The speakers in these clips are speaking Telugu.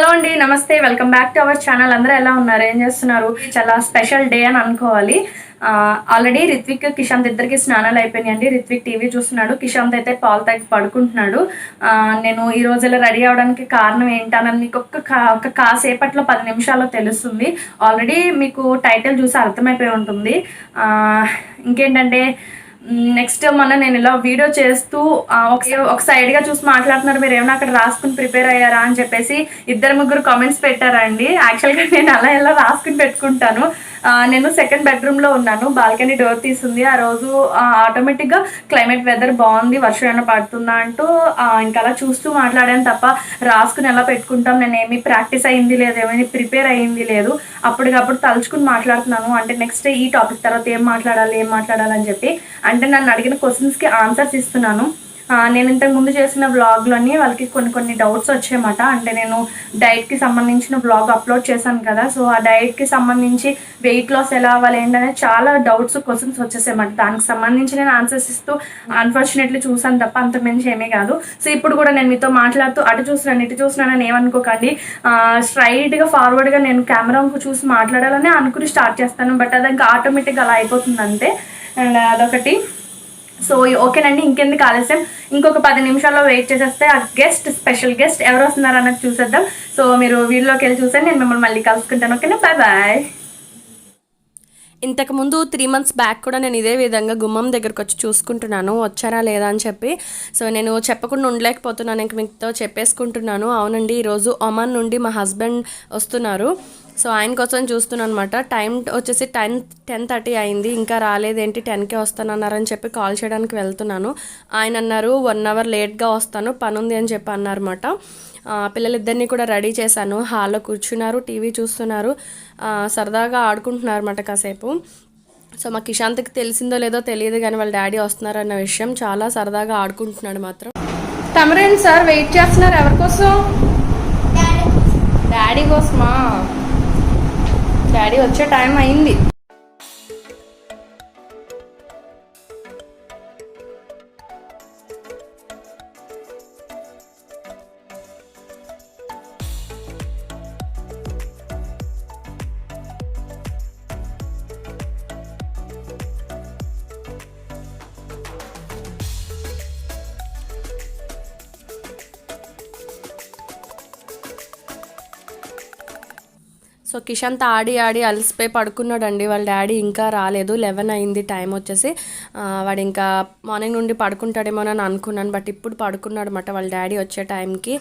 హలో అండి, నమస్తే. Welcome back to our channel. అందరూ ఎలా ఉన్నారు, ఏం చేస్తున్నారు? చాలా స్పెషల్ డే అని అనుకోవాలి. ఆల్రెడీ రిత్విక్ కిషాంత్ ఇద్దరికి స్నానాలు అయిపోయినాయండి. రిత్విక్ టీవీ చూస్తున్నాడు, కిషాంత్ అయితే పాలు తాగి పడుకుంటున్నాడు. నేను ఈ రోజు ఇలా రెడీ అవడానికి కారణం ఏంటన్నది మీకు ఒక కాసేపట్లో 10 నిమిషాల్లో తెలుస్తుంది. ఆల్రెడీ మీకు టైటిల్ చూసి అర్థమైపోయి ఉంటుంది. ఇంకేంటంటే నెక్స్ట్ మొన్న నేను ఇలా వీడియో చేస్తూ ఒక సైడ్గా చూసి మాట్లాడుతున్నారు, మీరు ఏమైనా అక్కడ రాసుకుని ప్రిపేర్ అయ్యారా అని చెప్పేసి 2-3 కామెంట్స్ పెట్టారండి. యాక్చువల్గా నేను అలా ఎలా రాసుకుని పెట్టుకుంటాను. నేను సెకండ్ బెడ్రూమ్లో ఉన్నాను, బాల్కనీ డోర్ తీసింది. ఆ రోజు ఆటోమేటిక్గా క్లైమేట్ వెదర్ బాగుంది, వర్షం ఏమైనా పడుతుందా అంటూ ఇంకా అలా చూస్తూ మాట్లాడాను తప్ప రాసుకుని ఎలా పెట్టుకుంటాం. నేను ఏమీ ప్రాక్టీస్ అయ్యింది లేదు, ఏమైనా ప్రిపేర్ అయ్యింది లేదు. అప్పటికప్పుడు తలుచుకుని మాట్లాడుతున్నాను. అంటే నెక్స్ట్ ఈ టాపిక్ తర్వాత ఏం మాట్లాడాలని చెప్పి అంటే నన్ను అడిగిన క్వశ్చన్స్కి ఆన్సర్స్ ఇస్తున్నాను. నేను ఇంతకు ముందు చేసిన వ్లాగ్లోని వాళ్ళకి కొన్ని డౌట్స్ వచ్చాయన్నమాట. అంటే నేను డైట్కి సంబంధించిన వ్లాగ్ అప్లోడ్ చేశాను కదా, సో ఆ డైట్కి సంబంధించి వెయిట్ లాస్ ఎలా అవ్వాలి ఏంటనే చాలా క్వశ్చన్స్ వచ్చేసాయన్నమాట. దానికి సంబంధించి నేను ఆన్సర్స్ ఇస్తూ అన్ఫార్చునేట్లీ చూసాను తప్ప అంతకుమించి ఏమీ కాదు. సో ఇప్పుడు కూడా నేను మీతో మాట్లాడుతూ అటు చూసినానని ఏమనుకోకండి. స్ట్రైట్గా ఫార్వర్డ్గా నేను కెమెరా చూసి మాట్లాడాలని అనుకుని స్టార్ట్ చేస్తాను, బట్ అది ఇంకా ఆటోమేటిక్గా అలా అయిపోతుంది అంతే. అండ్ అదొకటి. సో ఓకేనండి, ఇంకెందుకు ఆలస్యం, ఇంకొక 10 నిమిషాల్లో వెయిట్ చేసేస్తే ఆ స్పెషల్ గెస్ట్ ఎవరు వస్తున్నారు అన్నది చూసేద్దాం. సో మీరు వీడియోలోకి వెళ్ళి చూసాను, నేను మిమ్మల్ని మళ్ళీ కలుసుకుంటాను. ఓకేనా, బాయ్. ఇంతకుముందు 3 months బ్యాక్ కూడా నేను ఇదే విధంగా గుమ్మం దగ్గరకు వచ్చి చూసుకుంటున్నాను వచ్చారా లేదా అని చెప్పి. సో నేను చెప్పకుండా ఉండలేకపోతున్నాను, ఇంక మీతో చెప్పేసుకుంటున్నాను. అవునండి, ఈరోజు ఒమాన్ నుండి మా హస్బెండ్ వస్తున్నారు. సో ఆయన కోసం చూస్తున్నాను అనమాట. టైం వచ్చేసి 10:30 అయింది, ఇంకా రాలేదేంటి, 10కే వస్తానన్నారని చెప్పి కాల్ చేయడానికి వెళ్తున్నాను. ఆయన అన్నారు 1 hour లేట్గా వస్తాను, పని ఉంది అని చెప్పి అన్నారన్నమాట. పిల్లలిద్దరినీ కూడా రెడీ చేశాను, హాల్లో కూర్చున్నారు, టీవీ చూస్తున్నారు, సరదాగా ఆడుకుంటున్నారు అన్నమాట కాసేపు. సో మా కిషాంత్కి తెలిసిందో లేదో తెలియదు కానీ వాళ్ళ డాడీ వస్తున్నారు అన్న విషయం, చాలా సరదాగా ఆడుకుంటున్నాడు మాత్రం. తమరేంటి సార్ వెయిట్ చేస్తున్నారు, ఎవరి కోసం? డాడీ కోసమా? డాడీ వచ్చే టైం అయింది. సో కిషాంత్ ఆడి అలసిపోయి పడుకున్నాడండి. వాళ్ళ డాడీ ఇంకా రాలేదు, 11 అయింది టైం వచ్చేసి. వాడు ఇంకా మార్నింగ్ నుండి పడుకుంటాడేమో అని అనుకున్నాను, బట్ ఇప్పుడు పడుకున్నాడు అనమాట వాళ్ళ డాడీ వచ్చే టైంకి.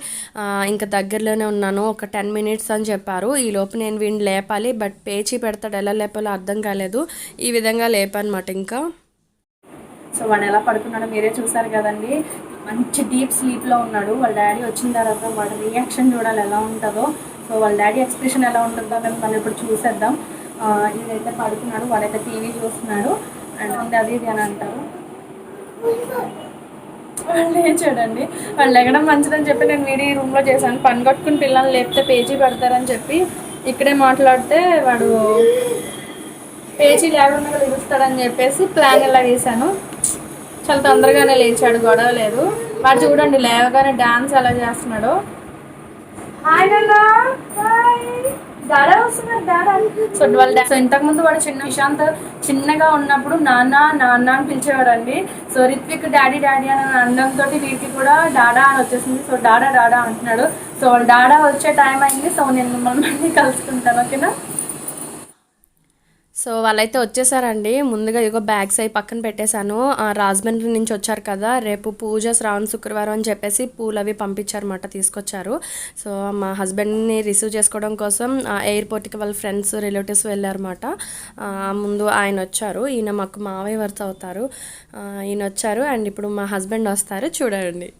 ఇంకా దగ్గరలోనే ఉన్నాను, ఒక 10 minutes అని చెప్పారు. ఈ లోపు నేను వీడిని లేపాలి, బట్ పేచీ పెడతాడు, ఎలా లేపాలో అర్థం కాలేదు. ఈ విధంగా లేపనమాట. ఇంకా సో వాడు ఎలా పడుకున్నాడో మీరే చూసారు కదండి, మంచి డీప్ స్లీప్లో ఉన్నాడు. వాళ్ళ డాడీ వచ్చిన తర్వాత వాడి రియాక్షన్ చూడాలి ఎలా ఉంటుందో. సో వాళ్ళ డాడీ ఎక్స్ప్రెషన్ ఎలా ఉంటుందో మేము మనం ఇప్పుడు చూసేద్దాం. ఇదైతే పడుకున్నాడు, వాడైతే టీవీ చూస్తున్నాడు. అండ్ అది ఇది అని అంటారు. వాళ్ళు లేచాడండి, వాళ్ళు లేగడం మంచిదని చెప్పి నేను వీడి రూమ్లో చేశాను. పని కట్టుకుని పిల్లల్ని లేపితే పేజీ పెడతారని చెప్పి ఇక్కడే మాట్లాడితే వాడు పేజీ లేకుండా లేస్తాడని చెప్పేసి ప్లాన్ ఎలా వేసాను. చాలా తొందరగానే లేచాడు, గొడవ లేదు. వాడు చూడండి లేవగానే డాన్స్ ఎలా చేస్తున్నాడు. సో ఇంతకుముందు వాడు కిషాంత్ చిన్నగా ఉన్నప్పుడు నాన్న అని పిలిచేవాడండి. సో రిత్విక్ డాడీ అని అనడంతో వీటికి కూడా డాడా అని వచ్చేసింది. సో డాడా అంటున్నాడు. సో డాడా వచ్చే టైం అయింది. సో నేను మిమ్మల్ని కలుసుకుంటాను, ఓకేనా? సో వాళ్ళైతే వచ్చేసారండి. ముందుగా ఇదిగో బ్యాగ్స్ అవి పక్కన పెట్టేశాను. రాజమండ్రి నుంచి వచ్చారు కదా, రేపు పూజ శ్రావణ శుక్రవారం అని చెప్పేసి పూలు అవి పంపించారన్నమాట, తీసుకొచ్చారు. సో మా హస్బెండ్ని రిసీవ్ చేసుకోవడం కోసం ఎయిర్పోర్ట్కి వాళ్ళ ఫ్రెండ్స్ రిలేటివ్స్ వెళ్ళారన్నమాట. ముందు ఆయన వచ్చారు, ఈయన మాకు మావయ్య వరుస అవుతారు. ఈయన వచ్చారు అండ్ ఇప్పుడు మా హస్బెండ్ వస్తారు, చూడండి.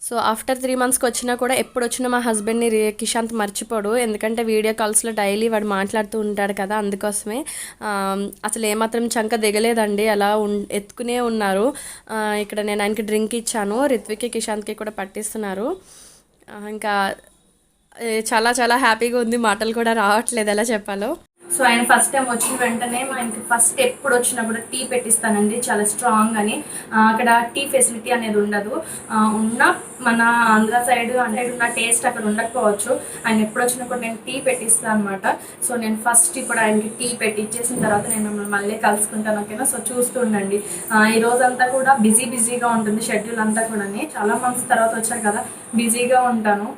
సో ఆఫ్టర్ 3 monthsకి వచ్చినా కూడా ఎప్పుడు వచ్చినా మా హస్బెండ్ని కిషాంత్ మర్చిపోడు, ఎందుకంటే వీడియో కాల్స్లో డైలీ వాడు మాట్లాడుతూ ఉంటాడు కదా, అందుకోసమే. అసలు ఏమాత్రం చంక దిగలేదండి, అలా ఎత్తుకునే ఉన్నారు. ఇక్కడ నేను ఆయనకి డ్రింక్ ఇచ్చాను, రిత్విక్కి కిషాంత్కి కూడా పట్టిస్తున్నారు. ఇంకా చాలా చాలా హ్యాపీగా ఉంది, మాటలు కూడా రావట్లేదు ఎలా చెప్పాలో. సో ఆయన ఫస్ట్ టైం వచ్చిన వెంటనే ఆయనకి ఫస్ట్ ఎప్పుడు వచ్చినా కూడా టీ పెట్టిస్తానండి, చాలా స్ట్రాంగ్ అని. అక్కడ టీ ఫెసిలిటీ అనేది ఉండదు, ఉన్న మన ఆంధ్ర సైడ్ అంటే ఉన్న టేస్ట్ అక్కడ ఉండకపోవచ్చు. ఆయన ఎప్పుడు వచ్చినా కూడా నేను టీ పెట్టిస్తాను అనమాట. సో నేను ఫస్ట్ ఇప్పుడు ఆయనకి టీ పెట్టించేసిన తర్వాత నేను మిమ్మల్ని మళ్ళీ కలుసుకుంటాను, ఓకేనా? సో చూస్తూ ఉండండి. ఈ రోజంతా కూడా బిజీగా ఉంటుంది షెడ్యూల్ అంతా కూడా. చాలా మంత్స్ తర్వాత వచ్చారు కదా, బిజీగా ఉంటాను.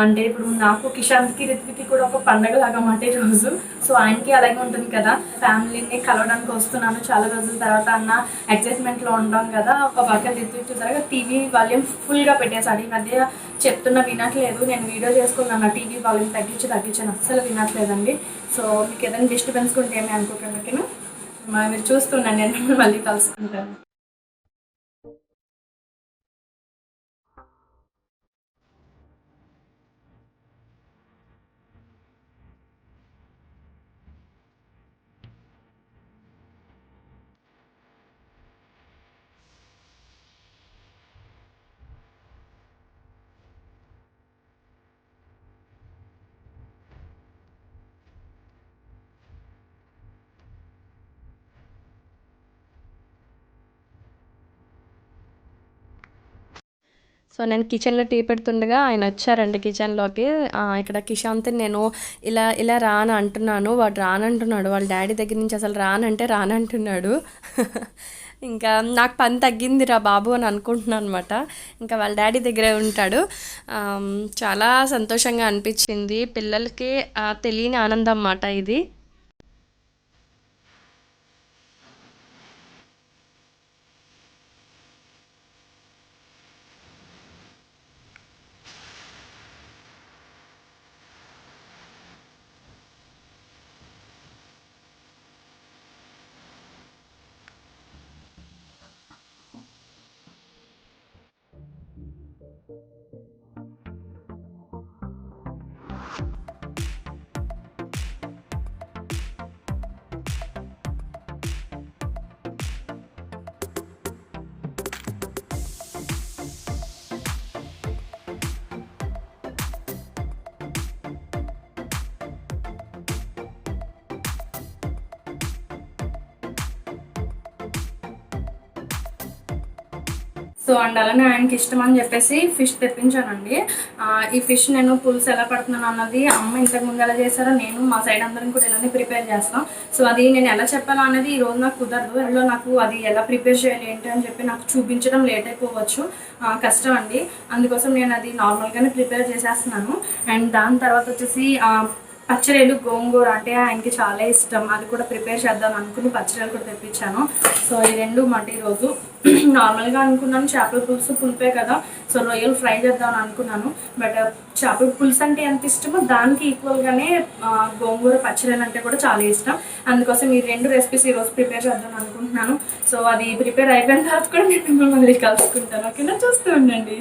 అంటే ఇప్పుడు నాకు కిషాంత్కి రిత్విక్కి కూడా ఒక పండగ లాగా మాట ఈరోజు. సో ఆయనకి అలాగే ఉంటుంది కదా, ఫ్యామిలీని కలవడానికి వస్తున్నాను చాలా రోజుల తర్వాత అన్న ఎక్సైట్మెంట్లో ఉంటాం కదా. ఒక పక్కన రిత్విక్ చూసారు టీవీ వాల్యూమ్ ఫుల్గా పెట్టేశాడు. ఈ మధ్య చెప్తున్నా వినట్లేదు, నేను వీడియో చేసుకున్నాను టీవీ వాల్యూమ్ తగ్గించాను, అస్సలు వినట్లేదండి. సో మీకు ఏదైనా డిస్టర్బెన్స్ ఉంటే ఏమీ అనుకోకండి, ఓకేనా? మీరు చూస్తున్నాను, నేను మళ్ళీ కలుసుకుంటాను. సో నేను కిచెన్లో టీ పెడుతుండగా ఆయన వచ్చారండి కిచెన్లోకి. ఇక్కడ కిషాంత్ని నేను ఇలా ఇలా రాను అంటున్నాను, వాడు రానంటున్నాడు. వాళ్ళ డాడీ దగ్గర నుంచి అసలు రానంటే రానంటున్నాడు. ఇంకా నాకు పని తగ్గిందిరా బాబు అని అనుకుంటున్నాను అనమాట. ఇంకా వాళ్ళ డాడీ దగ్గరే ఉంటాడు. చాలా సంతోషంగా అనిపించింది, పిల్లలకి తెలియని ఆనందం అన్నమాట ఇది. సో అండ్ అలానే ఆయనకి ఇష్టం అని చెప్పేసి ఫిష్ తెప్పించానండి. ఈ ఫిష్ నేను పులుసు ఎలా పడుతున్నాను అన్నది అమ్మ ఇంతకుముందు ఎలా చేశారో నేను మా సైడ్ అందరం కూడా ఇలానే ప్రిపేర్ చేస్తాం. సో అది నేను ఎలా చెప్పాలో అనేది ఈ రోజు నాకు కుదరదు, అందులో నాకు అది ఎలా ప్రిపేర్ చేయాలి ఏంటి అని చెప్పి నాకు చూపించడం లేట్ అయిపోవచ్చు, కష్టం అండి. అందుకోసం నేను అది నార్మల్గానే ప్రిపేర్ చేసేస్తున్నాను. అండ్ దాని తర్వాత వచ్చేసి పచ్చడిలు గోంగూర అంటే ఆయనకి చాలా ఇష్టం, అది కూడా ప్రిపేర్ చేద్దాం అనుకుని పచ్చడిలు కూడా తెప్పించాను. సో ఈ రెండు మాట ఈరోజు నార్మల్గా అనుకున్నాను చేపల పులుసు పులిపే కదా, సో రొయ్యలు ఫ్రై చేద్దామని అనుకున్నాను. బట్ చేపల పులుసు అంటే ఎంత ఇష్టమో దానికి ఈక్వల్గానే గోంగూర పచ్చడిలు అంటే కూడా చాలా ఇష్టం. అందుకోసం ఈ రెండు రెసిపీస్ ఈరోజు ప్రిపేర్ చేద్దాం అనుకుంటున్నాను. సో అది ప్రిపేర్ అయిపోయిన తర్వాత కూడా నేను మిమ్మల్ని మళ్ళీ కలుసుకుంటాను, ఓకేనా? చూస్తూ ఉండండి.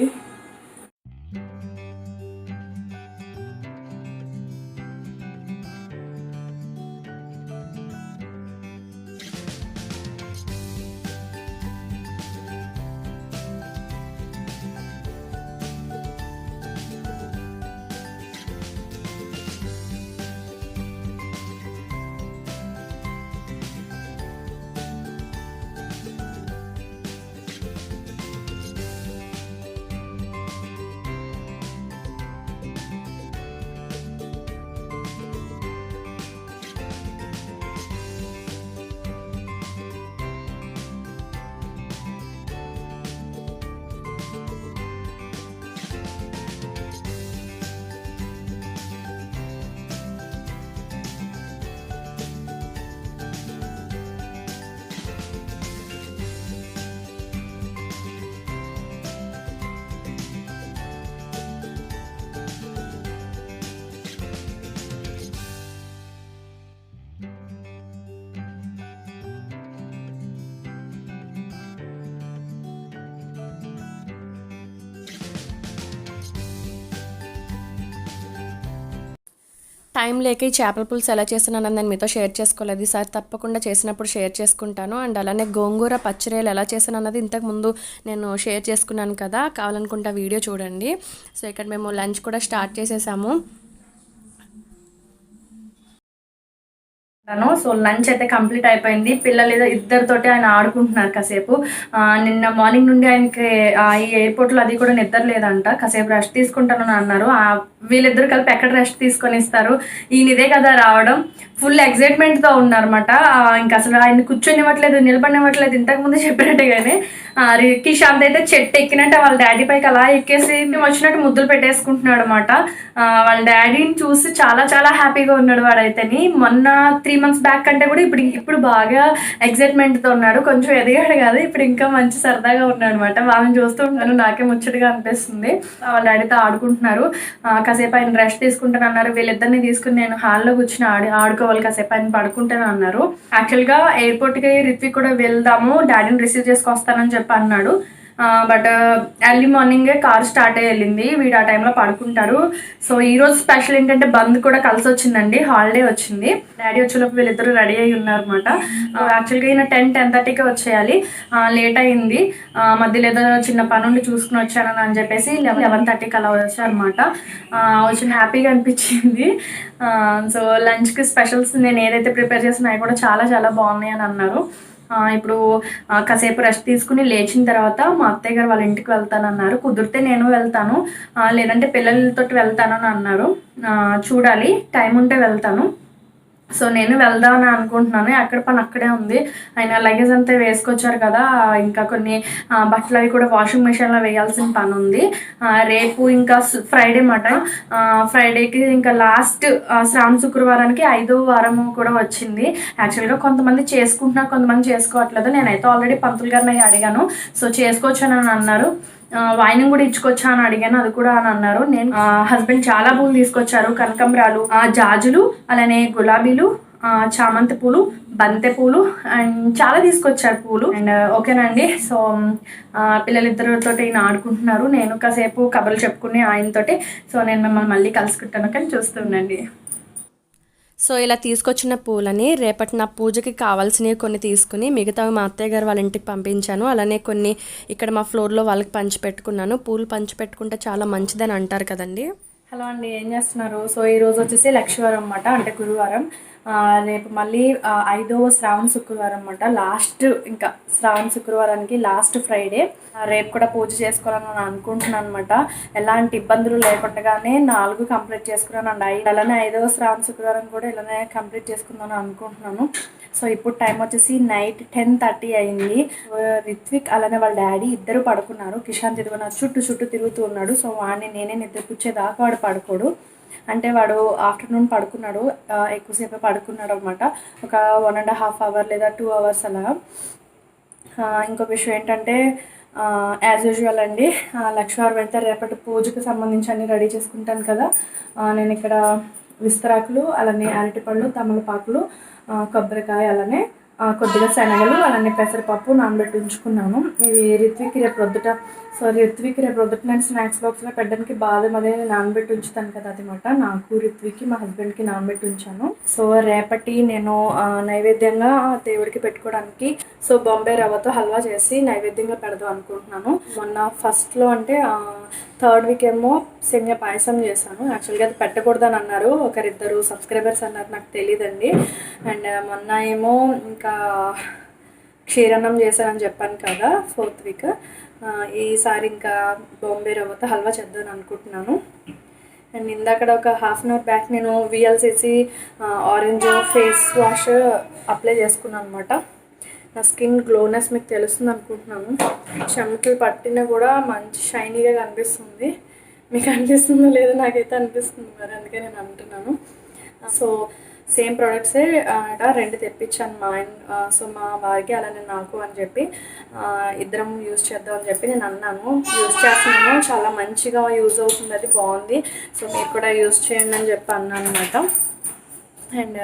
టైం లేక ఈ చేపల పులుసు ఎలా చేస్తున్నాను నేను మీతో షేర్ చేసుకోలేదు. ఈసారి తప్పకుండా చేసినప్పుడు షేర్ చేసుకుంటాను. అండ్ అలానే గోంగూర పచ్చిరేలు ఎలా చేశాను అన్నది ఇంతకుముందు నేను షేర్ చేసుకున్నాను కదా, కావాలనుకుంటే వీడియో చూడండి. సో ఇక్కడ మేము లంచ్ కూడా స్టార్ట్ చేసేసాము. సో లంచ్ అయితే కంప్లీట్ అయిపోయింది. పిల్లలు ఏదో ఇద్దరితోటి ఆయన ఆడుకుంటున్నారు కాసేపు. నిన్న మార్నింగ్ నుండి ఆయనకి ఈ ఎయిర్పోర్ట్లో అది కూడా నిద్ర లేదంట. కాసేపు రెస్ట్ తీసుకుంటానని అన్నారు. వీళ్ళిద్దరు కలిపి ఎక్కడ రెస్ట్ తీసుకొని ఇస్తారు, ఈయన ఇదే కదా రావడం. ఫుల్ ఎక్సైట్మెంట్తో ఉన్నారన్నమాట. ఇంకా అసలు ఆయన కూర్చొనివ్వట్లేదు, నిలబడినివ్వట్లేదు. ఇంతకుముందు చెప్పినట్టుగానే కిషాంత్ అయితే చెట్టు ఎక్కినట్టు వాళ్ళ డాడీ పైకి అలా ఎక్కేసి వచ్చినట్టు ముద్దులు పెట్టేసుకుంటున్నాడు అనమాట. వాళ్ళ డాడీని చూసి చాలా చాలా హ్యాపీగా ఉన్నాడు వాడైతేని. మొన్న 3 months బ్యాక్ కంటే కూడా ఇప్పుడు బాగా ఎక్సైట్మెంట్తో ఉన్నాడు. కొంచెం ఎదిగాడు కాదు, ఇప్పుడు ఇంకా మంచి సరదాగా ఉన్నాడు అనమాట. వాళ్ళని చూస్తూ ఉంటాను, నాకే ముచ్చటగా అనిపిస్తుంది. వాళ్ళ డాడీతో ఆడుకుంటున్నారు. కాసేపు ఆయన రెస్ట్ తీసుకుంటాను అన్నారు. వీళ్ళిద్దరిని తీసుకుని నేను హాల్లో కూర్చుని ఆడుకోవాలి, కాసేపు ఆయన పడుకుంటాను అన్నారు. యాక్చువల్గా ఎయిర్పోర్ట్కి రిత్విక్ కూడా వెళ్దాము, డాడీని రిసీవ్ చేసుకొస్తానని చెప్పి అన్నాడు. బట్ ఎర్లీ మార్నింగే కార్ స్టార్ట్ అయ్యి వెళ్ళింది. వీడు ఆ టైంలో పడుకుంటారు. సో ఈరోజు స్పెషల్ ఏంటంటే బంద్ కూడా కలిసి వచ్చిందండి, హాలిడే వచ్చింది. డాడీ వచ్చేలోపు వీళ్ళిద్దరూ రెడీ అయ్యి ఉన్నారనమాట. యాక్చువల్గా ఈయన 10:30కే వచ్చేయాలి, లేట్ అయింది. మధ్యలో ఏదో చిన్న పని ఉండి చూసుకుని వచ్చానని అని చెప్పేసి 11:30కి అలా వచ్చారనమాట. వచ్చిన హ్యాపీగా అనిపించింది. సో లంచ్కి స్పెషల్స్ నేను ఏదైతే ప్రిపేర్ చేసినా అవి కూడా చాలా చాలా బాగున్నాయి అని అన్నారు. ఇప్పుడు కాసేపు రెస్ట్ తీసుకుని లేచిన తర్వాత మా అత్తయ్య గారు వాళ్ళ ఇంటికి వెళ్తానన్నారు. కుదిరితే నేను వెళ్తాను, లేదంటే పిల్లలతో వెళ్తానని అన్నారు. చూడాలి, టైం ఉంటే వెళ్తాను. సో నేను వెళ్దామని అనుకుంటున్నాను. అక్కడ పని అక్కడే ఉంది. ఆయన లగేజ్ అంతా వేసుకొచ్చారు కదా, ఇంకా కొన్ని బట్టలు అవి కూడా వాషింగ్ మిషన్లో వేయాల్సిన పని ఉంది. రేపు ఇంకా ఫ్రైడే మాట. ఫ్రైడేకి ఇంకా లాస్ట్ శ్రావణ శుక్రవారానికి 5వ వారం కూడా వచ్చింది. యాక్చువల్గా కొంతమంది చేసుకుంటున్నారు, కొంతమంది చేసుకోవట్లేదు. నేనైతే ఆల్రెడీ పంతులు గారిని అడిగాను. సో చేసుకోవచ్చానని అన్నారు. వాయినం కూడా ఇచ్చుకొచ్చా అని అడిగాను, అది కూడా అని అన్నారు. నేను హస్బెండ్ చాలా పూలు తీసుకొచ్చారు, కనకంబరాలు, జాజులు, అలానే గులాబీలు, చామంతి పూలు, బంతి పూలు అండ్ చాలా తీసుకొచ్చారు పూలు. అండ్ ఓకేనండి. సో పిల్లలిద్దరితో ఈయన ఆడుకుంటున్నారు. నేను కాసేపు కబుర్లు చెప్పుకుని ఆయనతోటి. సో నేను మిమ్మల్ని మళ్ళీ కలుసుకుంటాను, కానీ చూస్తుండండి. సో ఇలా తీసుకొచ్చిన పూలని రేపటి నా పూజకి కావాల్సినవి కొన్ని తీసుకుని మిగతావి మా అత్తయ్య గారు వాళ్ళ ఇంటికి పంపించాను. అలానే కొన్ని ఇక్కడ మా ఫ్లోర్లో వాళ్ళకి పంచిపెట్టుకున్నాను. పూలు పంచిపెట్టుకుంటే చాలా మంచిదని అంటారు కదండి. హలో అండి, ఏం చేస్తున్నారు? సో ఈరోజు వచ్చేసి లక్షవారం అన్నమాట, అంటే గురువారం. రేపు మళ్ళీ 5వ శ్రావణ శుక్రవారం అన్నమాట. లాస్ట్ ఇంకా శ్రావణ శుక్రవారానికి లాస్ట్ ఫ్రైడే. రేపు కూడా పూజ చేసుకోవాలని అనుకుంటున్నాను అనమాట. ఎలాంటి ఇబ్బందులు లేకుండానే 4 కంప్లీట్ చేసుకున్నాను అండి. అలానే 5వ శ్రావణ శుక్రవారం కూడా ఇలానే కంప్లీట్ చేసుకుందామని అనుకుంటున్నాను. సో ఇప్పుడు టైం వచ్చేసి నైట్ 10:30 అయింది. రిత్విక్ అలానే వాళ్ళ డాడీ ఇద్దరు పడుకున్నారు. కిషాంత్ ఇదిగో చుట్టూ తిరుగుతూ ఉన్నాడు. సో వాడిని నేనే నిద్రపుచ్చేదాకా వాడు పడుకోడు. అంటే వాడు ఆఫ్టర్నూన్ పడుకున్నాడు, ఎక్కువసేపు పడుకున్నాడు అనమాట. ఒక 1.5 hour లేదా 2 hours అలా. ఇంకొక విషయం ఏంటంటే యాజ్ యూజువల్ అండి, లక్షవారం అయితే రేపటి పూజకు సంబంధించి అన్ని రెడీ చేసుకుంటాను కదా. నేను ఇక్కడ విస్తరాకులు, అలానే అరటిపళ్ళు, తమలపాకులు, కొబ్బరికాయ, అలానే కొద్దిగా శనగలు, అలానే పెసరపప్పు నానబెట్టి ఉంచుకున్నాను. ఇవి రిత్విక్ రేపు ప్రొద్దుట. సో రిత్విక్ రేపు ప్రొద్దుట నేను స్నాక్స్ బాక్స్లో పెట్టడానికి బాదం అదే నానబెట్టి ఉంచుతాను కదా, అదనమాట. నాకు రిత్విక్కి మా హస్బెండ్కి నానబెట్టి ఉంచాను. సో రేపటి నేను నైవేద్యంగా దేవుడికి పెట్టుకోవడానికి సో బాంబే రవ్వతో హల్వా చేసి నైవేద్యంగా పెడదాం అనుకుంటున్నాను. మొన్న ఫస్ట్లో అంటే 3rd week ఏమో సేమియా పాయసం చేశాను. యాక్చువల్గా అది పెట్టకూడదని అన్నారు, ఒకరిద్దరు సబ్స్క్రైబర్స్ అన్నారు, నాకు తెలియదండి. అండ్ మొన్న ఏమో ఇంకా క్షీరన్నం చేశానని చెప్పాను కదా 4th week. ఈసారి ఇంకా బాంబే రవ్వతో హల్వా చేద్దామని అనుకుంటున్నాను. అండ్ ఇందాక ఒక 1/2 hour బ్యాక్ నేను VLCC orange face wash apply చేసుకున్నాను అనమాట. నా స్కిన్ గ్లోనెస్ మీకు తెలుస్తుంది అనుకుంటున్నాను. చెమటలు పట్టినా కూడా మంచి షైనీగా కనిపిస్తుంది. మీకు అనిపిస్తుందో లేదో నాకైతే అనిపిస్తుంది, మరి అందుకే నేను అంటున్నాను. సో సేమ్ ప్రోడక్ట్సే 2 తెప్పించాను మా ఆయన. సో మా వారికి అలానే నాకు అని చెప్పి ఇద్దరం యూజ్ చేద్దాం అని చెప్పి నేను అన్నాను. యూజ్ చేస్తున్నాను, చాలా మంచిగా యూజ్ అవుతుంది, అది బాగుంది. సో మీరు కూడా యూజ్ చేయండి అని చెప్పి అన్నాను అనమాట. అండ్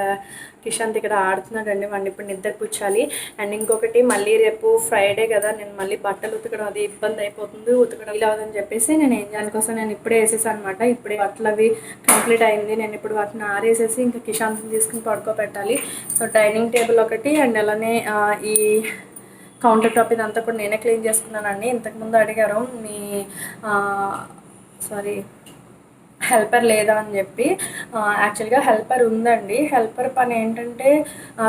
కిషాంత్ ఇక్కడ ఆడుతున్నాడండి, వాడిని ఇప్పుడు నిద్రపుచ్చాలి. అండ్ ఇంకొకటి మళ్ళీ రేపు ఫ్రైడే కదా, నేను మళ్ళీ బట్టలు ఉతకడం అది ఇబ్బంది అయిపోతుంది, ఉతకడం ఇలా అవుతుందని చెప్పేసి నేను ఏం చేయాలి కోసం నేను ఇప్పుడే వేసేసాను అనమాట. ఇప్పుడే బట్టలు అవి కంప్లీట్ అయింది. నేను ఇప్పుడు వాటిని ఆరేసేసి ఇంకా కిషాంత్ని తీసుకుని పడుకోబెట్టాలి. సో డైనింగ్ టేబుల్ ఒకటి అండ్ అలానే ఈ కౌంటర్ టాప్ ఇదంతా కూడా నేనే క్లీన్ చేసుకున్నానండి. ఇంతకుముందు అడిగారు మీ సారీ హెల్పర్ లేదా అని చెప్పి. యాక్చువల్గా హెల్పర్ ఉందండి. హెల్పర్ పని ఏంటంటే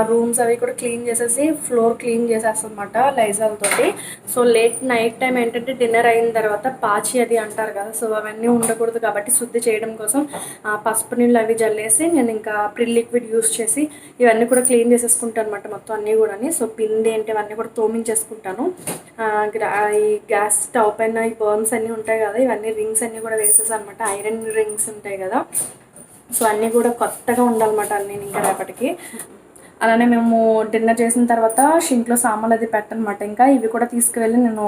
రూమ్స్ అవి కూడా క్లీన్ చేసేసి ఫ్లోర్ క్లీన్ చేసేస్తామన్నమాట లైజాల్ తోటి. సో లేట్ నైట్ టైం ఏంటంటే డిన్నర్ అయిన తర్వాత పాచి అది అంటారు కదా, సో అవన్నీ ఉండకూడదు కాబట్టి శుద్ధి చేయడం కోసం పసుపు నీళ్ళు అవి జల్లేసి నేను ఇంకా ప్రిల్ లిక్విడ్ యూస్ చేసి ఇవన్నీ కూడా క్లీన్ చేసేసుకుంటాను అనమాట మొత్తం అన్నీ కూడా. సో పిండి ఏంటి ఇవన్నీ కూడా తోమించేసుకుంటాను. ఈ గ్యాస్ స్టవ్ పైన ఈ బర్న్స్ అన్నీ ఉంటాయి కదా, ఇవన్నీ రింగ్స్ అన్నీ కూడా వేసేసాను అనమాట. ఐరన్ రింగ్స్ ఉంటాయి కదా, సో అన్నీ కూడా కొత్తగా ఉండాలన్నమాట అన్నీ ఇంకా రేపటికి. అలానే మేము డిన్నర్ చేసిన తర్వాత షింక్లో సామాన్లు అది పెట్టనమాట. ఇంకా ఇవి కూడా తీసుకువెళ్ళి నేను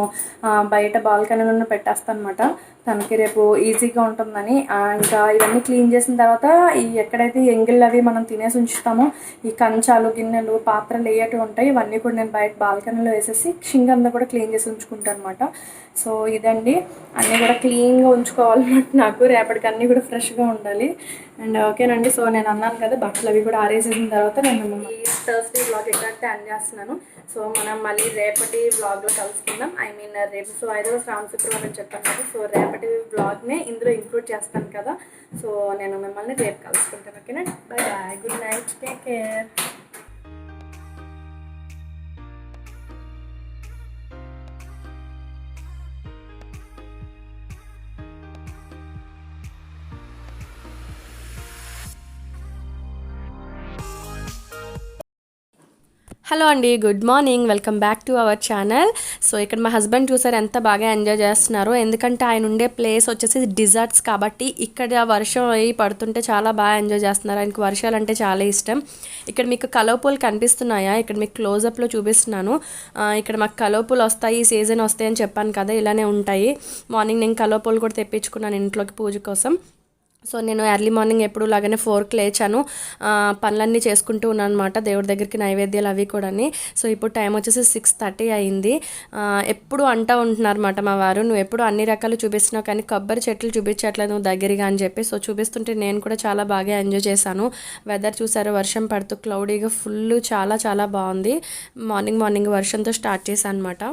బయట బాల్కనీలో పెట్టేస్తాను అనమాట, తనకి రేపు ఈజీగా ఉంటుందని. ఇంకా ఇవన్నీ క్లీన్ చేసిన తర్వాత ఈ ఎక్కడైతే ఎంగిళ్ళు అవి మనం తినేసి ఉంచుతామో ఈ కంచాలు గిన్నెలు పాత్రలు వేయటం ఉంటాయి, ఇవన్నీ కూడా నేను బయట బాల్కనీలో వేసేసి షింక్ అంతా కూడా క్లీన్ చేసి ఉంచుకుంటాను అనమాట. సో ఇదండి, అన్నీ కూడా క్లీన్గా ఉంచుకోవాలన్నమాట నాకు, రేపటికి అన్నీ కూడా ఫ్రెష్గా ఉండాలి. అండ్ ఓకేనండి. సో నేను అన్నాను కదా బట్టలు అవి కూడా ఆరేసేసిన తర్వాత నేను ఈ థర్స్డే వ్లాగ్ ఎక్కడైతే ఎండ్ చేస్తున్నాను. సో మనం మళ్ళీ రేపటి వ్లాగ్లో కలుసుకుందాం. ఐ మీన్ రేపు సో 5వ శ్రావణ శుక్రవారం అని చెప్పాను కదా, సో రేపటి వ్లాగ్నే ఇందులో ఇంక్లూడ్ చేస్తాను కదా. సో నేను మిమ్మల్ని రేపు కలుసుకుంటాను. ఓకేనా, bye bye, good night, take care. Hello అండి, good morning, welcome back to our channel. So ఇక్కడ మా హస్బెండ్ చూసారు ఎంత బాగా ఎంజాయ్ చేస్తున్నారు, ఎందుకంటే ఆయన ఉండే ప్లేస్ వచ్చేసి డిజర్ట్స్ కాబట్టి ఇక్కడ వర్షం అయ్యి పడుతుంటే చాలా బాగా ఎంజాయ్ చేస్తున్నారు. ఆయనకు వర్షాలు అంటే చాలా ఇష్టం. ఇక్కడ మీకు కలవ పూలు కనిపిస్తున్నాయా, ఇక్కడ మీకు క్లోజప్లో చూపిస్తున్నాను. ఇక్కడ మాకు కలవ పూలు వస్తాయి, ఈ సీజన్ వస్తాయి అని చెప్పాను కదా, ఇలానే ఉంటాయి. మార్నింగ్ నేను కలవ పూలు కూడా తెప్పించుకున్నాను ఇంట్లోకి పూజ కోసం. సో నేను ఎర్లీ మార్నింగ్ ఎప్పుడు లాగానే 4కి లేచాను, పనులన్నీ చేసుకుంటూ ఉన్నాను అనమాట, దేవుడి దగ్గరికి నైవేద్యాలు అవి కూడా. సో ఇప్పుడు టైం వచ్చేసి 6:30 అయింది. ఎప్పుడు అంటూ ఉంటున్నారు అనమాట మా వారు, నువ్వు ఎప్పుడు అన్ని రకాలు చూపిస్తున్నావు కానీ కొబ్బరి చెట్లు చూపించట్లేదు నువ్వు దగ్గరగా అని చెప్పి. సో చూపిస్తుంటే నేను కూడా చాలా బాగా ఎంజాయ్ చేశాను. వెదర్ చూసారు, వర్షం పడుతూ క్లౌడీగా ఫుల్ చాలా చాలా బాగుంది. మార్నింగ్ వర్షంతో స్టార్ట్ చేశాను అనమాట.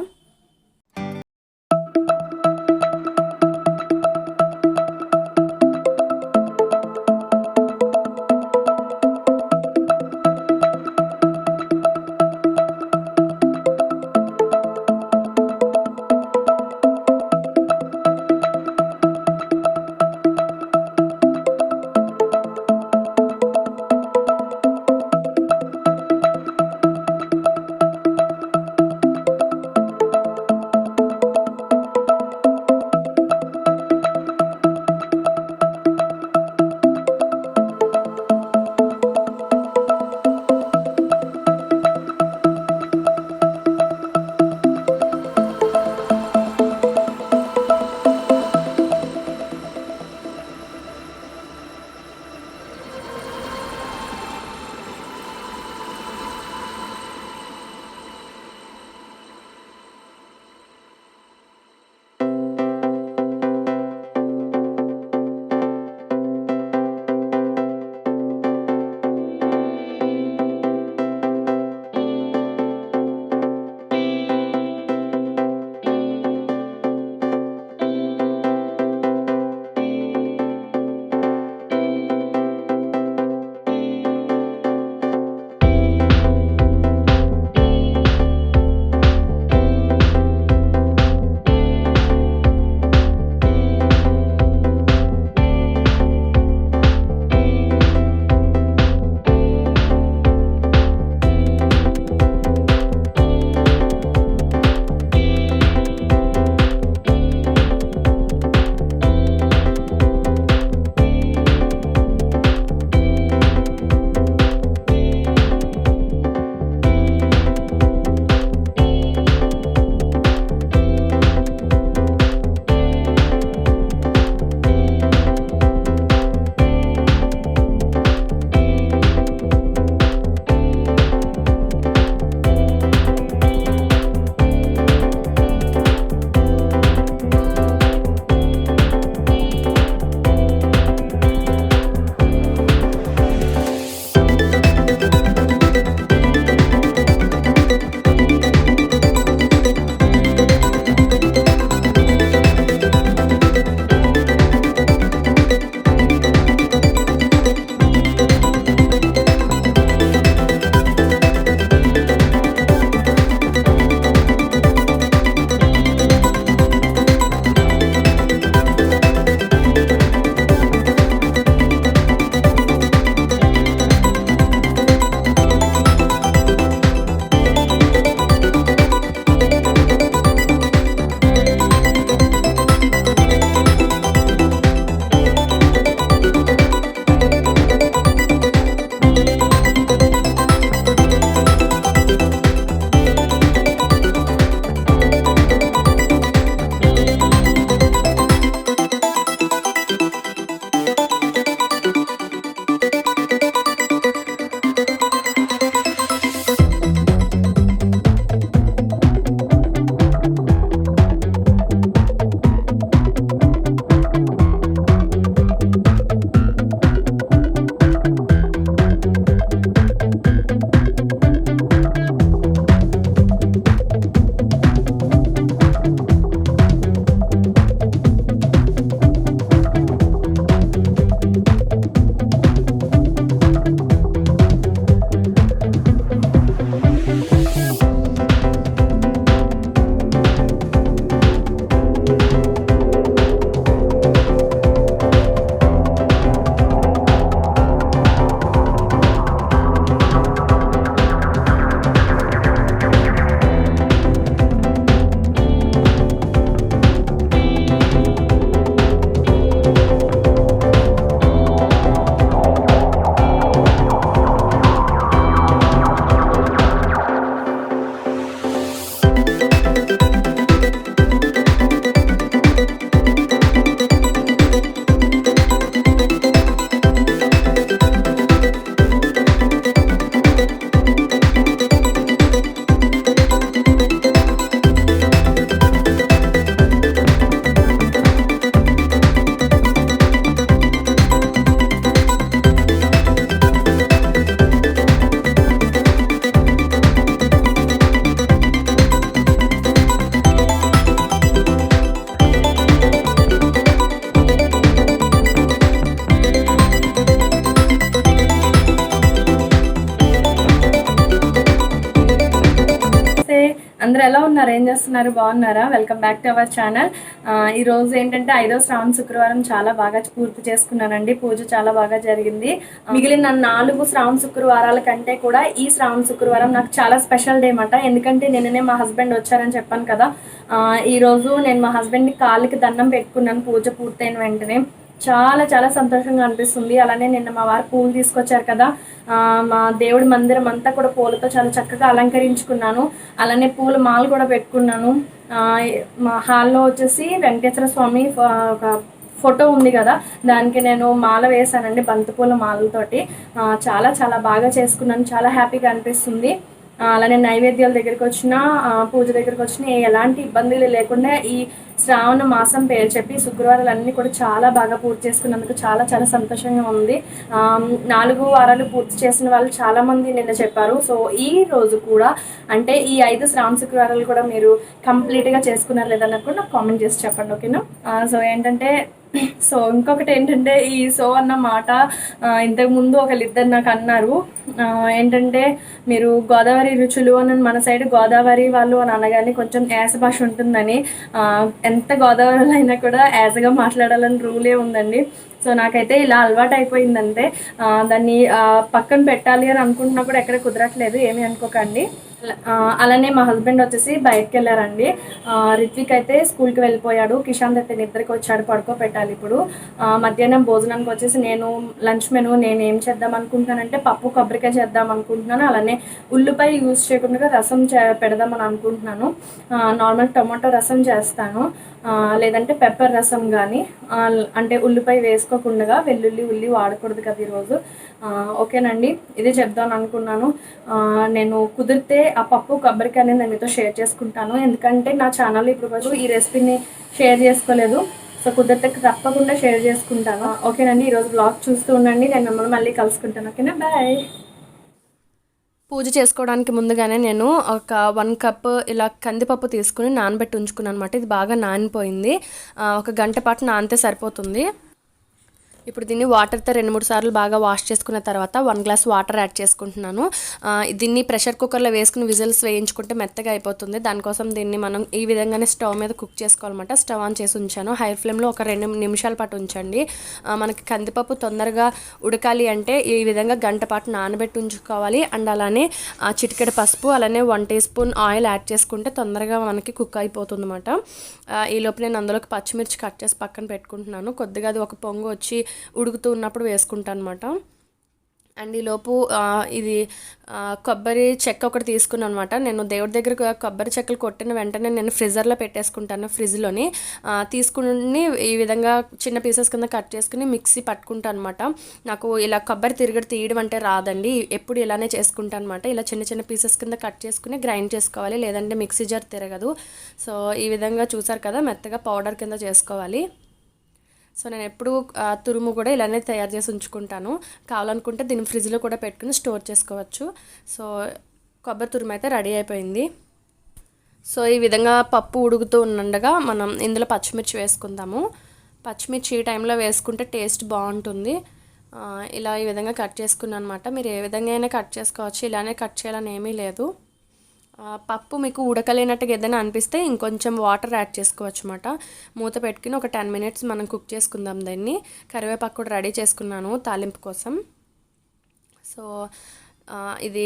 అందరు ఎలా ఉన్నారు, ఏం చేస్తున్నారు, బాగున్నారా? Welcome back to our channel. ఈ రోజు ఏంటంటే 5వ శ్రావణ శుక్రవారం చాలా బాగా పూర్తి చేసుకున్నానండి. పూజ చాలా బాగా జరిగింది. మిగిలిన 4 శ్రావణ శుక్రవారాల కంటే కూడా ఈ శ్రావణ శుక్రవారం నాకు చాలా స్పెషల్ డే అన్నమాట. ఎందుకంటే నిన్ననే మా హస్బెండ్ వచ్చారని చెప్పాను కదా. ఈ రోజు నేను మా హస్బెండ్ని కాళ్ళకి దండం పెట్టుకున్నాను పూజ పూర్తయిన వెంటనే. చాలా చాలా సంతోషంగా అనిపిస్తుంది. అలానే నిన్న మా వారు పూలు తీసుకొచ్చారు కదా, మా దేవుడి మందిరం అంతా కూడా పూలతో చాలా చక్కగా అలంకరించుకున్నాను. అలానే పూల మాల కూడా పెట్టుకున్నాను. మా హాల్లో వచ్చేసి వెంకటేశ్వర స్వామి ఒక ఫోటో ఉంది కదా, దానికి నేను మాల వేసానండి, బంతిపూల మాలతోటి. చాలా చాలా బాగా చేసుకున్నాను, చాలా హ్యాపీగా అనిపిస్తుంది. అలానే నైవేద్యాల దగ్గరికి వచ్చినా, పూజ దగ్గరికి వచ్చినా ఎలాంటి ఇబ్బందులు లేకుండా ఈ శ్రావణ మాసం పేరు చెప్పి శుక్రవారాలన్నీ కూడా చాలా బాగా పూర్తి చేసుకున్నందుకు చాలా చాలా సంతోషంగా ఉంది. 4 వారాలు పూర్తి చేసిన వాళ్ళు చాలా మంది నిన్న చెప్పారు. సో ఈ రోజు కూడా అంటే ఈ 5 శ్రావణ శుక్రవారాలు కూడా మీరు కంప్లీట్గా చేసుకున్నారు లేదన్నది కూడా నాకు కామెంట్ చేసి చెప్పండి, ఓకేనా? సో ఏంటంటే ఇంకొకటి ఏంటంటే ఈ అన్న మాట ఇంతకుముందు ఒకళ్ళిద్దరు నాకు అన్నారు. ఏంటంటే మీరు గోదావరి రుచులు అని, మన సైడ్ గోదావరి వాళ్ళు అని అనగానే కొంచెం యాస భాష ఉంటుందని. ఎంత గోదావరిలో అయినా కూడా యాసగా మాట్లాడాలని రూలే ఉందండి. సో నాకైతే ఇలా అలవాటు అయిపోయిందంటే దాన్ని పక్కన పెట్టాలి అని అనుకుంటున్నా కూడా ఎక్కడ కుదరట్లేదు, ఏమీ అనుకోకండి. అలానే మా హస్బెండ్ వచ్చేసి బయటకు వెళ్ళారండి. రిత్విక్ అయితే స్కూల్కి వెళ్ళిపోయాడు, కిషాంత్ అయితే నిద్రకి వచ్చాడు, పడుకోబెట్టాలి ఇప్పుడు. మధ్యాహ్నం భోజనానికి వచ్చేసి నేను లంచ్ మెనూ నేను ఏం చేద్దాం అనుకుంటున్నానంటే పప్పు కొబ్బరికాయ చేద్దాం అనుకుంటున్నాను. అలానే ఉల్లిపాయ యూజ్ చేయకుండా రసం పెడదామని అనుకుంటున్నాను. నార్మల్ టొమాటో రసం చేస్తాను, లేదంటే పెప్పర్ రసం కానీ, అంటే ఉల్లిపాయ వేసుకోకుండా ఉల్లి వాడకూడదు కదా ఈరోజు. ఓకేనండి, ఇదే చెప్దాం అనుకున్నాను. నేను కుదిరితే ఆ పప్పు కొబ్బరికాయ అనేది నేను మీతో షేర్ చేసుకుంటాను, ఎందుకంటే నా ఛానల్ ఇప్పుడు ఈ రెసిపీని షేర్ చేసుకోలేదు. సో కుదిరితే తప్పకుండా షేర్ చేసుకుంటాను, ఓకేనండి. ఈరోజు బ్లాగ్ చూస్తూ ఉండండి, నేను మిమ్మల్ని మళ్ళీ కలుసుకుంటాను, ఓకేనా? బాయ్. పూజ చేసుకోవడానికి ముందుగానే నేను ఒక 1 కప్ ఇలా కందిపప్పు తీసుకుని నానబెట్టి ఉంచుకున్నాను అనమాట. ఇది బాగా నానిపోయింది, 1 గంట పాటు నానితే సరిపోతుంది. ఇప్పుడు దీన్ని వాటర్తో 2-3 సార్లు బాగా వాష్ చేసుకున్న తర్వాత 1 గ్లాస్ వాటర్ యాడ్ చేసుకుంటున్నాను. దీన్ని ప్రెషర్ కుక్కర్లో వేసుకుని విజిల్స్ వేయించుకుంటే మెత్తగా అయిపోతుంది. దానికోసం దీన్ని మనం ఈ విధంగానే స్టవ్ మీద కుక్ చేసుకోవాలన్నమాట. స్టవ్ ఆన్ చేసి ఉంచాను, హై ఫ్లేమ్లో ఒక 2 నిమిషాల పాటు ఉంచండి. మనకి కందిపప్పు తొందరగా ఉడకాలి అంటే ఈ విధంగా గంట పాటు నానబెట్టి ఉంచుకోవాలి. అండ్ అలానే చిటికెడు పసుపు, అలానే 1 టీ స్పూన్ ఆయిల్ యాడ్ చేసుకుంటే తొందరగా మనకి కుక్ అయిపోతుంది అన్నమాట. ఈ లోపు నేను అందులోకి పచ్చిమిర్చి కట్ చేసి పక్కన పెట్టుకుంటున్నాను. కొద్దిగా అది ఒక పొంగు వచ్చి ఉడుకుతూ ఉన్నప్పుడు వేసుకుంటాను అనమాట. అండ్ ఈలోపు ఇది కొబ్బరి చెక్క ఒకటి తీసుకున్నాను అనమాట. నేను దేవుడి దగ్గర కొబ్బరి చెక్కలు కొట్టిన వెంటనే నేను ఫ్రిజర్లో పెట్టేసుకుంటాను, ఫ్రిడ్జ్లోని. తీసుకుని ఈ విధంగా చిన్న పీసెస్ కింద కట్ చేసుకుని మిక్సీ పట్టుకుంటాను అనమాట. నాకు ఇలా కొబ్బరి తిరగడి తీయడం అంటే రాదండి, ఎప్పుడు ఇలానే చేసుకుంటాను అనమాట. ఇలా చిన్న చిన్న పీసెస్ కింద కట్ చేసుకుని గ్రైండ్ చేసుకోవాలి, లేదంటే మిక్సీ జార్ తిరగదు. సో ఈ విధంగా చూసారు కదా, మెత్తగా పౌడర్ కింద చేసుకోవాలి. సో నేను ఎప్పుడు తురుము కూడా ఇలానే తయారు చేసి ఉంచుకుంటాను. కావాలనుకుంటే దీన్ని ఫ్రిడ్జ్లో కూడా పెట్టుకుని స్టోర్ చేసుకోవచ్చు. సో కొబ్బరి తురుము అయితే రెడీ అయిపోయింది. సో ఈ విధంగా పప్పు ఉడుకుతూ ఉండగా మనం ఇందులో పచ్చిమిర్చి వేసుకుందాము. పచ్చిమిర్చి ఈ టైంలో వేసుకుంటే టేస్ట్ బాగుంటుంది. ఇలా ఈ విధంగా కట్ చేసుకున్నాను అనమాట. మీరు ఏ విధంగా అయినా కట్ చేసుకోవచ్చు, ఇలానే కట్ చేయాలని ఏమీ లేదు. పప్పు మీకు ఉడకలేనట్టుగా ఏదైనా అనిపిస్తే ఇంకొంచెం వాటర్ యాడ్ చేసుకోవచ్చు అన్నమాట. మూత పెట్టుకుని ఒక 10 మినిట్స్ మనం కుక్ చేసుకుందాం దీన్ని. కరివేపాకు కూడా రెడీ చేసుకున్నాను తాలింపు కోసం. సో ఇది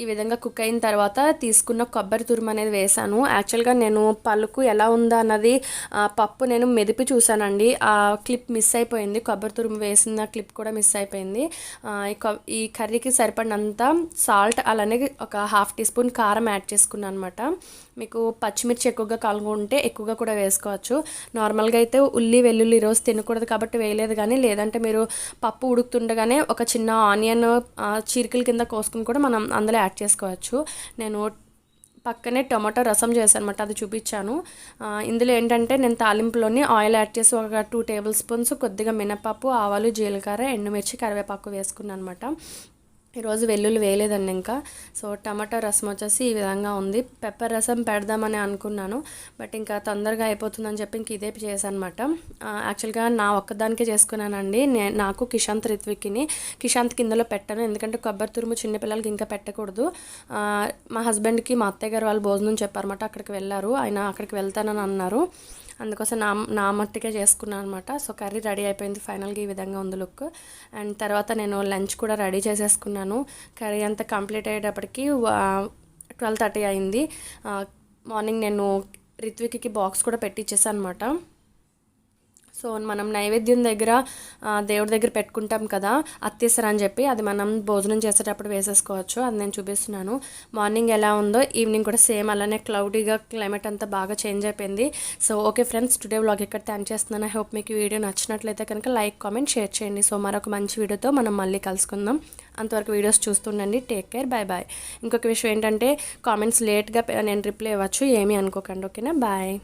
ఈ విధంగా కుక్ అయిన తర్వాత తీసుకున్న కొబ్బరి తురుము అనేది వేసాను. యాక్చువల్గా నేను పలుకు ఎలా ఉందా అన్నది పప్పు నేను మెదిపి చూసానండి, ఆ క్లిప్ మిస్ అయిపోయింది. కొబ్బరి తురుము వేసిన క్లిప్ కూడా మిస్ అయిపోయింది. ఈ కర్రీకి సరిపడినంత సాల్ట్, అలానే ఒక 1/2 టీ స్పూన్ కారం యాడ్ చేసుకున్నాను అనమాట. మీకు పచ్చిమిర్చి ఎక్కువగా కావాలనుకుంటే ఎక్కువగా కూడా వేసుకోవచ్చు. నార్మల్గా అయితే వెల్లుల్లి ఈరోజు తినకూడదు కాబట్టి వేయలేదు, కానీ లేదంటే మీరు పప్పు ఉడుకుతుండగానే ఒక చిన్న ఆనియన్ చీరికల కింద కోసుకుని కూడా మనం అందులో యాడ్ చేసుకోవచ్చు. నేను పక్కనే టొమాటో రసం చేశాను అనమాట, అది చూపించాను. ఇందులో ఏంటంటే నేను తాలింపులోని ఆయిల్ యాడ్ చేసి ఒక 2 టేబుల్ స్పూన్స్ కొద్దిగా మినపప్పు, ఆవాలు, జీలకర్ర, ఎండుమిర్చి, కరివేపాకు వేసుకున్నాను అనమాట. ఈరోజు వెల్లుల్లి వేయలేదండి ఇంకా. సో టమాటా రసం వచ్చేసి ఈ విధంగా ఉంది. పెప్పర్ రసం పెడదామని అనుకున్నాను, బట్ ఇంకా తొందరగా అయిపోతుందని చెప్పి ఇంక ఇదే చేశాను అనమాట. యాక్చువల్గా నా ఒక్కదానికే చేసుకున్నానండి. నాకు కిషాంత్ కిషాంత్కి ఇందులో పెట్టాను, ఎందుకంటే కొబ్బరి తురుము చిన్నపిల్లలకి ఇంకా పెట్టకూడదు. మా హస్బెండ్కి మా అత్తయ్య గారు వాళ్ళు భోజనం చెప్పారన్నమాట, అక్కడికి వెళ్ళారు. ఆయన అక్కడికి వెళ్తానని అన్నారు, అందుకోసం నా మట్టికే చేసుకున్నాను అనమాట. సో కర్రీ రెడీ అయిపోయింది ఫైనల్గా, ఈ విధంగా ఉంది లుక్. అండ్ తర్వాత నేను లంచ్ కూడా రెడీ చేసేసుకున్నాను. కర్రీ అంతా కంప్లీట్ అయ్యేటప్పటికి 12:30 అయింది. మార్నింగ్ నేను రిత్విక్కి బాక్స్ కూడా పెట్టించేసాను అనమాట. సో మనం నైవేద్యం దగ్గర దేవుడి దగ్గర పెట్టుకుంటాం కదా అత్తేసరి అని చెప్పి, అది మనం భోజనం చేసేటప్పుడు వేసేసుకోవచ్చు. అది నేను చూపిస్తున్నాను. మార్నింగ్ ఎలా ఉందో ఈవినింగ్ కూడా సేమ్ అలానే క్లౌడీగా క్లైమేట్ అంతా బాగా చేంజ్ అయిపోయింది. So okay friends, today vlog ఇక్కడ థ్యాంక్ చేస్తున్నాను. ఐ హోప్ మీకు ఈ వీడియో నచ్చినట్లయితే కనుక లైక్, కామెంట్, షేర్ చేయండి. సో మరొక మంచి వీడియోతో మనం మళ్ళీ కలుసుకుందాం. అంతవరకు వీడియోస్ చూస్తుండండి. Take care, bye bye. ఇంకొక విషయం ఏంటంటే కామెంట్స్ లేట్గా నేను రిప్లై ఇవ్వచ్చు, ఏమీ అనుకోకండి. ఓకేనా, బాయ్.